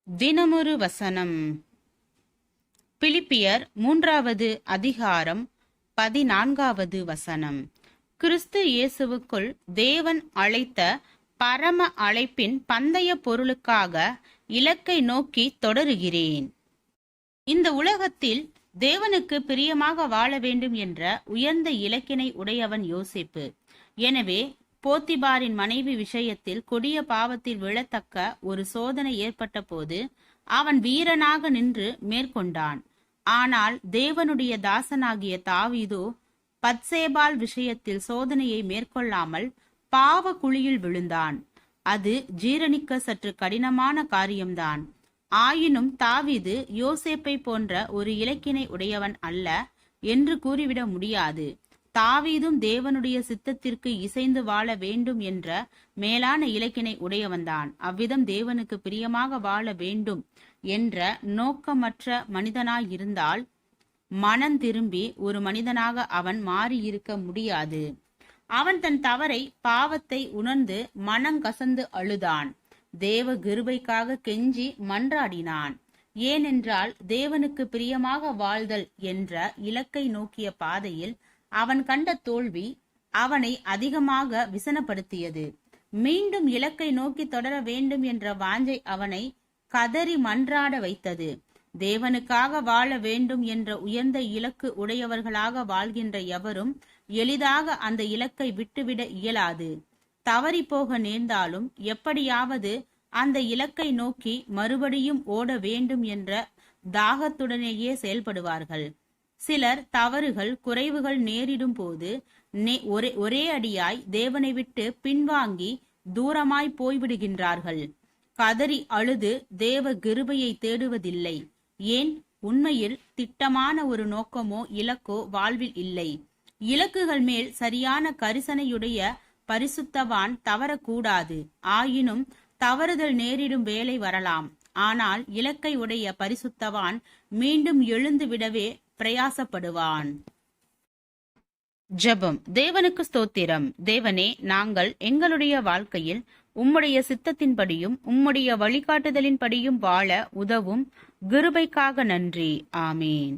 தினமொரு வசனம். பிலிப்பியர் 3வது அதிகாரம் 14வது வசனம். கிறிஸ்து இயேசுவுக்குள் தேவன் அழைத்த பரம அழைப்பின் பந்தய பொருளுக்காக இலக்கை நோக்கி தொடருகிறேன். இந்த உலகத்தில் தேவனுக்கு பிரியமாக வாழ வேண்டும் என்ற உயர்ந்த இலக்கினை உடையவன் யோசேப்பு. எனவே போத்திபாரின் மனைவி விஷயத்தில் கொடிய பாவத்தில் விழத்தக்க ஒரு சோதனை ஏற்பட்ட போது அவன் வீரனாக நின்று மேற்கொண்டான். ஆனால் தேவனுடைய தாசனாகிய தாவீதோ பத்சேபாள் விஷயத்தில் சோதனையை மேற்கொள்ளாமல் பாவ குழியில் விழுந்தான். அது ஜீரணிக்க சற்று கடினமான காரியம்தான். ஆயினும் தாவீது யோசேப்பை போன்ற ஒரு இலக்கினை உடையவன் அல்ல என்று கூறிவிட முடியாது. தாவீதும் தேவனுடைய சித்தத்திற்கு இசைந்து வாழ வேண்டும் என்ற மேலான இலக்கினை உடையவன்தான். அவ்விதம் தேவனுக்கு பிரியமாக வாழ வேண்டும் என்ற நோக்கமற்ற மனிதனாயிருந்தால் மனம் திரும்பி ஒரு மனிதனாக அவன் மாறியிருக்க முடியாது. அவன் தன் தவறை பாவத்தை உணர்ந்து மனங்கசந்து அழுதான். தேவ கிருபைக்காக கெஞ்சி மன்றாடினான். ஏனென்றால் தேவனுக்கு பிரியமாக வாழ்தல் என்ற இலக்கை நோக்கிய பாதையில் அவன் கண்ட தோல்வி அவனை அதிகமாக விசனப்படுத்தியது. மீண்டும் இலக்கை நோக்கி தொடர வேண்டும் என்ற வாஞ்சை அவனை கதறி மன்றாட வைத்தது. தேவனுக்காக வாழ வேண்டும் என்ற உயர்ந்த இலக்கு உடையவர்களாக வாழ்கின்ற எவரும் எளிதாக அந்த இலக்கை விட்டுவிட இயலாது. தவறி போக நேர்ந்தாலும் எப்படியாவது அந்த இலக்கை நோக்கி மறுபடியும் ஓட வேண்டும் என்ற தாகத்துடனேயே செயல்படுவார்கள். சிலர் தவறுகள் குறைவுகள் நேரிடும் போது ஒரே அடியாய் தேவனை விட்டு பின்வாங்கி தூரமாய் போய்விடுகின்றார்கள். கதறி அழுது தேவ கிருபையை தேடுவதில்லை. ஏன்? உண்மையில் திட்டமான ஒரு நோக்கமோ இலக்கோ வாழ்வில் இல்லை. இலக்குகள் மேல் சரியான கரிசனையுடைய பரிசுத்தவான் தவறக்கூடாது. ஆயினும் தவறுதல் நேரிடும் வேலை வரலாம். ஆனால் இலக்கை உடைய பரிசுத்தவான் மீண்டும் எழுந்து விடவே பிரயாசப்படுவான். ஜெபம். தேவனுக்கு ஸ்தோத்திரம். தேவனே, நாங்கள் எங்களுடைய வாழ்க்கையில் உம்முடைய சித்தத்தின்படியும் உம்முடைய வழிகாட்டுதலின்படியும் வாழ உதவும் கிருபைக்காக நன்றி. ஆமேன்.